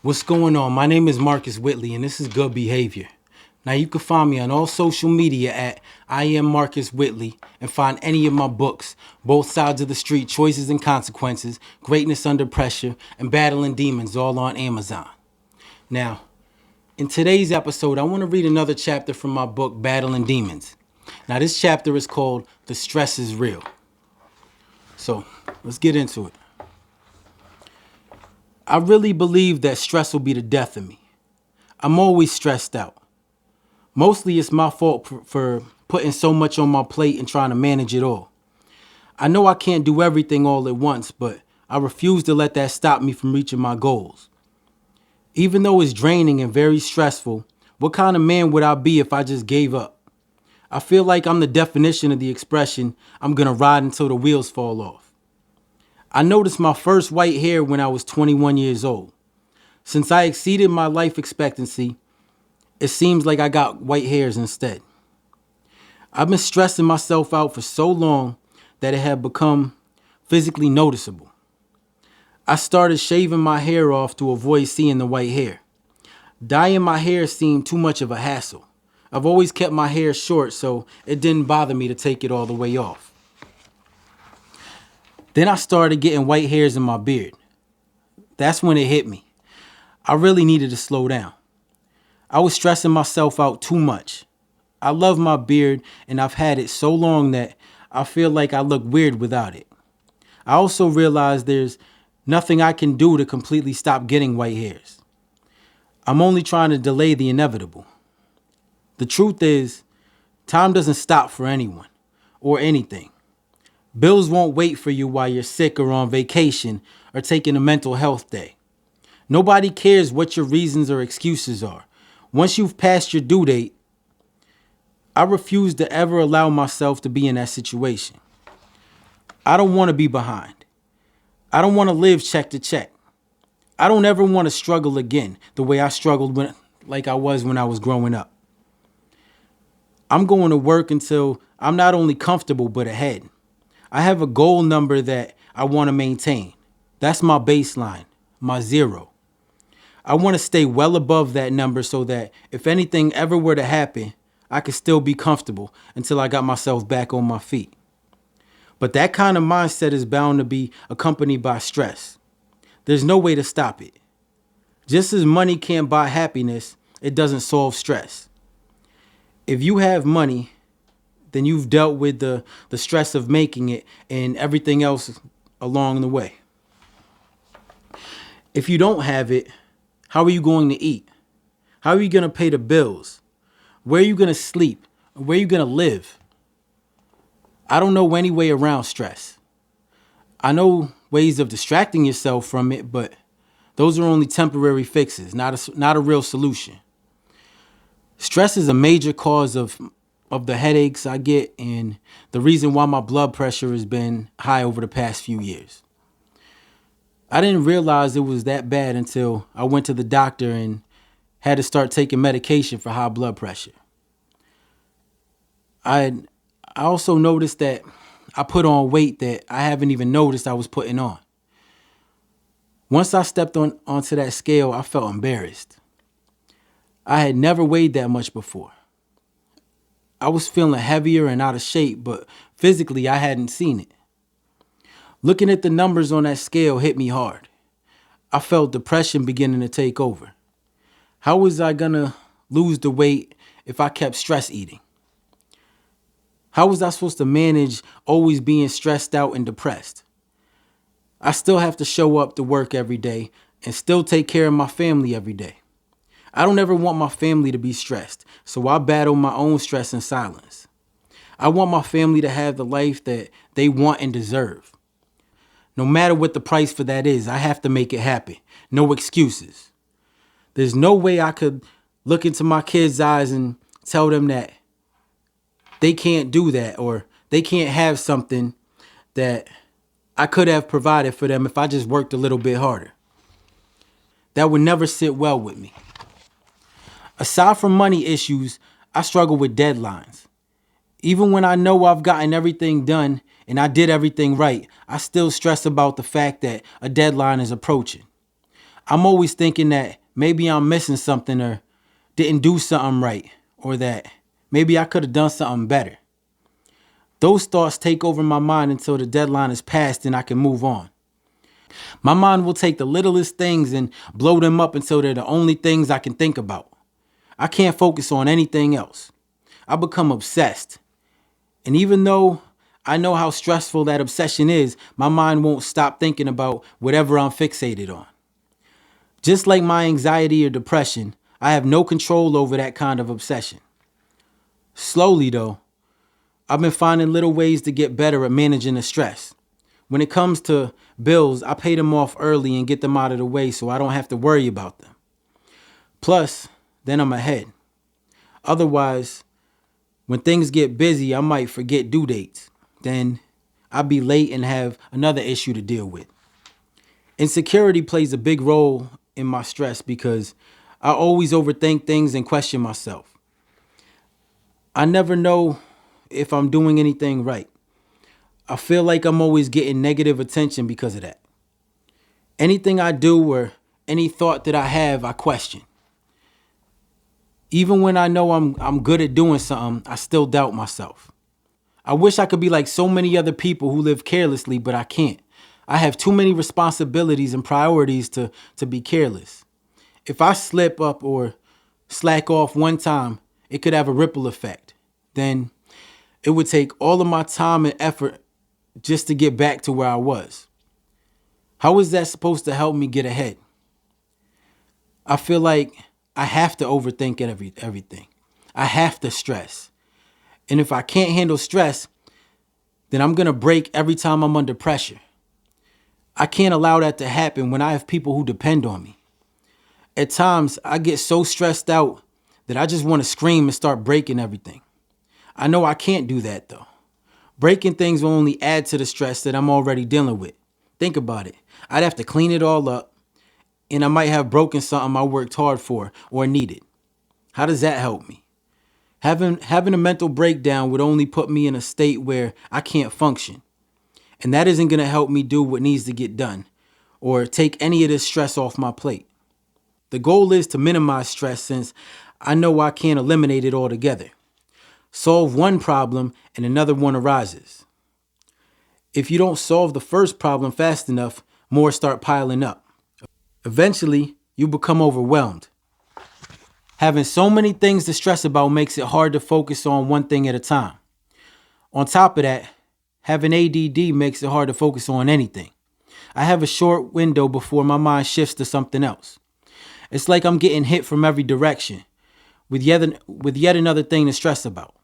What's going on? My name is Marcus Whitley, and this is Good Behavior. Now, you can find me on all social media at I am Marcus Whitley and find any of my books, Both Sides of the Street, Choices and Consequences, Greatness Under Pressure, and Battling Demons, all on Amazon. Now, in today's episode, I want to read another chapter from my book, Battling Demons. Now, this chapter is called The Stress is Real. So, let's get into it. I really believe that stress will be the death of me. I'm always stressed out. Mostly it's my fault for putting so much on my plate and trying to manage it all. I know I can't do everything all at once, but I refuse to let that stop me from reaching my goals. Even though it's draining and very stressful, what kind of man would I be if I just gave up? I feel like I'm the definition of the expression, I'm gonna ride until the wheels fall off. I noticed my first white hair when I was 21 years old. Since I exceeded my life expectancy, it seems like I got white hairs instead. I've been stressing myself out for so long that it had become physically noticeable. I started shaving my hair off to avoid seeing the white hair. Dyeing my hair seemed too much of a hassle. I've always kept my hair short, so it didn't bother me to take it all the way off. Then I started getting white hairs in my beard. That's when it hit me. I really needed to slow down. I was stressing myself out too much. I love my beard and I've had it so long that I feel like I look weird without it. I also realized there's nothing I can do to completely stop getting white hairs. I'm only trying to delay the inevitable. The truth is, time doesn't stop for anyone or anything. Bills won't wait for you while you're sick or on vacation or taking a mental health day. Nobody cares what your reasons or excuses are. Once you've passed your due date, I refuse to ever allow myself to be in that situation. I don't want to be behind. I don't want to live check to check. I don't ever want to struggle again the way I struggled like I was when I was growing up. I'm going to work until I'm not only comfortable but ahead. I have a goal number that I want to maintain. That's my baseline, my zero. I want to stay well above that number so that if anything ever were to happen, I could still be comfortable until I got myself back on my feet. But that kind of mindset is bound to be accompanied by stress. There's no way to stop it. Just as money can't buy happiness, it doesn't solve stress. If you have money, then you've dealt with the stress of making it and everything else along the way. If you don't have it, how are you going to eat? How are you going to pay the bills? Where are you going to sleep? Where are you going to live? I don't know any way around stress. I know ways of distracting yourself from it, but those are only temporary fixes, not a real solution. Stress is a major cause of the headaches I get and the reason why my blood pressure has been high over the past few years. I didn't realize it was that bad until I went to the doctor and had to start taking medication for high blood pressure. I also noticed that I put on weight that I haven't even noticed I was putting on. Once I stepped onto that scale, I felt embarrassed. I had never weighed that much before. I was feeling heavier and out of shape, but physically I hadn't seen it. Looking at the numbers on that scale hit me hard. I felt depression beginning to take over. How was I gonna lose the weight if I kept stress eating? How was I supposed to manage always being stressed out and depressed? I still have to show up to work every day and still take care of my family every day. I don't ever want my family to be stressed, so I battle my own stress in silence. I want my family to have the life that they want and deserve. No matter what the price for that is, I have to make it happen. No excuses. There's no way I could look into my kids' eyes and tell them that they can't do that or they can't have something that I could have provided for them if I just worked a little bit harder. That would never sit well with me. Aside from money issues, I struggle with deadlines. Even when I know I've gotten everything done and I did everything right, I still stress about the fact that a deadline is approaching. I'm always thinking that maybe I'm missing something or didn't do something right, or that maybe I could have done something better. Those thoughts take over my mind until the deadline is passed and I can move on. My mind will take the littlest things and blow them up until they're the only things I can think about. I can't focus on anything else. I become obsessed. And even though I know how stressful that obsession is, my mind won't stop thinking about whatever I'm fixated on. Just like my anxiety or depression, I have no control over that kind of obsession. Slowly, though, I've been finding little ways to get better at managing the stress. When it comes to bills, I pay them off early and get them out of the way so I don't have to worry about them. Plus, then I'm ahead. Otherwise, when things get busy, I might forget due dates. Then I'll be late and have another issue to deal with. Insecurity plays a big role in my stress because I always overthink things and question myself. I never know if I'm doing anything right. I feel like I'm always getting negative attention because of that. Anything I do or any thought that I have, I question. Even when I know I'm good at doing something, I still doubt myself. I wish I could be like so many other people who live carelessly, but I can't. I have too many responsibilities and priorities to be careless. If I slip up or slack off one time, it could have a ripple effect. Then it would take all of my time and effort just to get back to where I was. How is that supposed to help me get ahead? I feel like I have to overthink everything. I have to stress. And if I can't handle stress, then I'm going to break every time I'm under pressure. I can't allow that to happen when I have people who depend on me. At times, I get so stressed out that I just want to scream and start breaking everything. I know I can't do that though. Breaking things will only add to the stress that I'm already dealing with. Think about it. I'd have to clean it all up, and I might have broken something I worked hard for or needed. How does that help me? Having a mental breakdown would only put me in a state where I can't function. And that isn't going to help me do what needs to get done or take any of this stress off my plate. The goal is to minimize stress since I know I can't eliminate it altogether. Solve one problem and another one arises. If you don't solve the first problem fast enough, more start piling up. Eventually, you become overwhelmed. Having so many things to stress about makes it hard to focus on one thing at a time. On top of that, having ADD makes it hard to focus on anything. I have a short window before my mind shifts to something else. It's like I'm getting hit from every direction with yet another thing to stress about.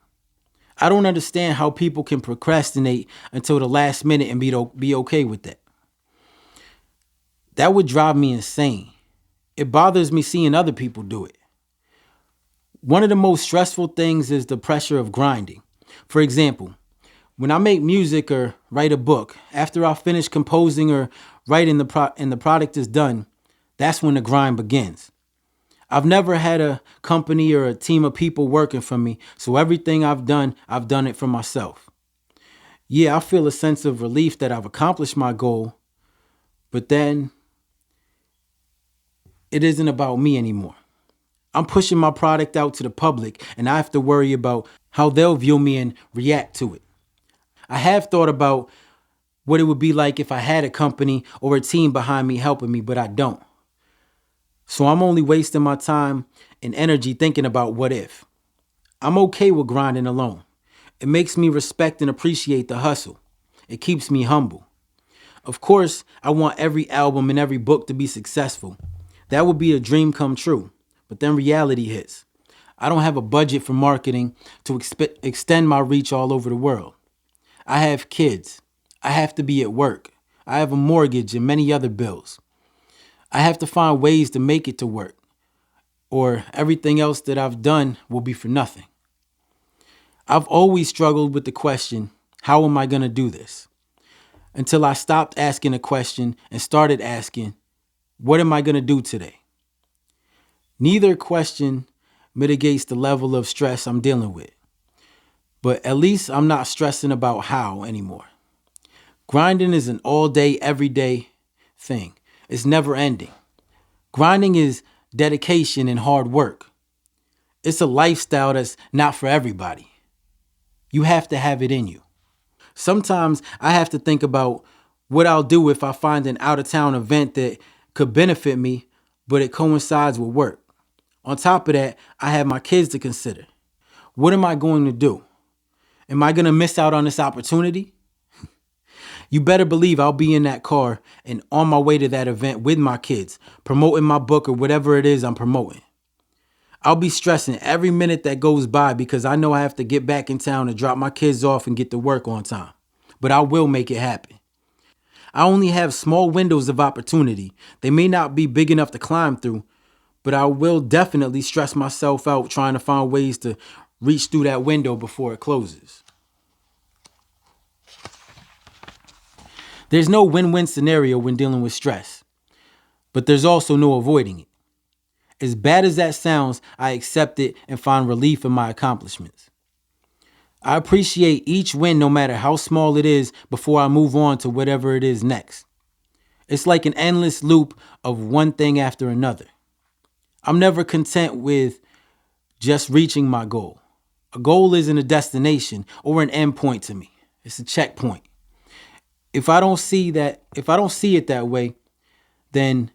I don't understand how people can procrastinate until the last minute and be okay with that. That would drive me insane. It bothers me seeing other people do it. One of the most stressful things is the pressure of grinding. For example, when I make music or write a book, after I finish composing or writing and the product is done, that's when the grind begins. I've never had a company or a team of people working for me, so everything I've done it for myself. Yeah, I feel a sense of relief that I've accomplished my goal, but then it isn't about me anymore. I'm pushing my product out to the public, and I have to worry about how they'll view me and react to it. I have thought about what it would be like if I had a company or a team behind me helping me, but I don't. So I'm only wasting my time and energy thinking about what if. I'm okay with grinding alone. It makes me respect and appreciate the hustle. It keeps me humble. Of course, I want every album and every book to be successful. That would be a dream come true. But then reality hits. I don't have a budget for marketing to extend my reach all over the world. I have kids. I have to be at work. I have a mortgage and many other bills. I have to find ways to make it to work, or everything else that I've done will be for nothing. I've always struggled with the question, how am I going to do this? Until I stopped asking a question and started asking, what am I going to do today? Neither question mitigates the level of stress I'm dealing with, but at least I'm not stressing about how anymore. Grinding is an all day, everyday thing. It's never ending. Grinding is dedication and hard work. It's a lifestyle that's not for everybody. You have to have it in you. Sometimes I have to think about what I'll do if I find an out of town event that could benefit me, but it coincides with work. On top of that, I have my kids to consider. What am I going to do? Am I going to miss out on this opportunity? You better believe I'll be in that car and on my way to that event with my kids, promoting my book or whatever it is I'm promoting. I'll be stressing every minute that goes by because I know I have to get back in town and drop my kids off and get to work on time. But I will make it happen. I only have small windows of opportunity. They may not be big enough to climb through, but I will definitely stress myself out trying to find ways to reach through that window before it closes. There's no win-win scenario when dealing with stress, but there's also no avoiding it. As bad as that sounds, I accept it and find relief in my accomplishments. I appreciate each win no matter how small it is before I move on to whatever it is next. It's like an endless loop of one thing after another. I'm never content with just reaching my goal. A goal isn't a destination or an endpoint to me. It's a checkpoint. If I don't see it that way, then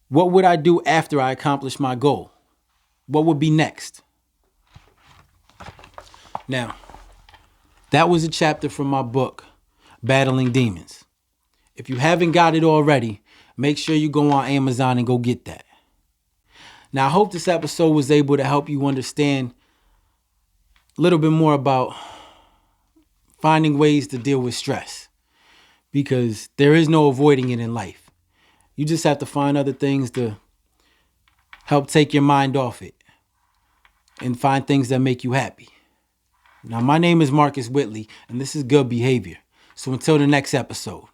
what would I do after I accomplish my goal? What would be next? Now, that was a chapter from my book, Battling Demons. If you haven't got it already, make sure you go on Amazon and go get that. Now, I hope this episode was able to help you understand a little bit more about finding ways to deal with stress, because there is no avoiding it in life. You just have to find other things to help take your mind off it and find things that make you happy. Now, my name is Marcus Whitley, and this is Good Behavior. So until the next episode.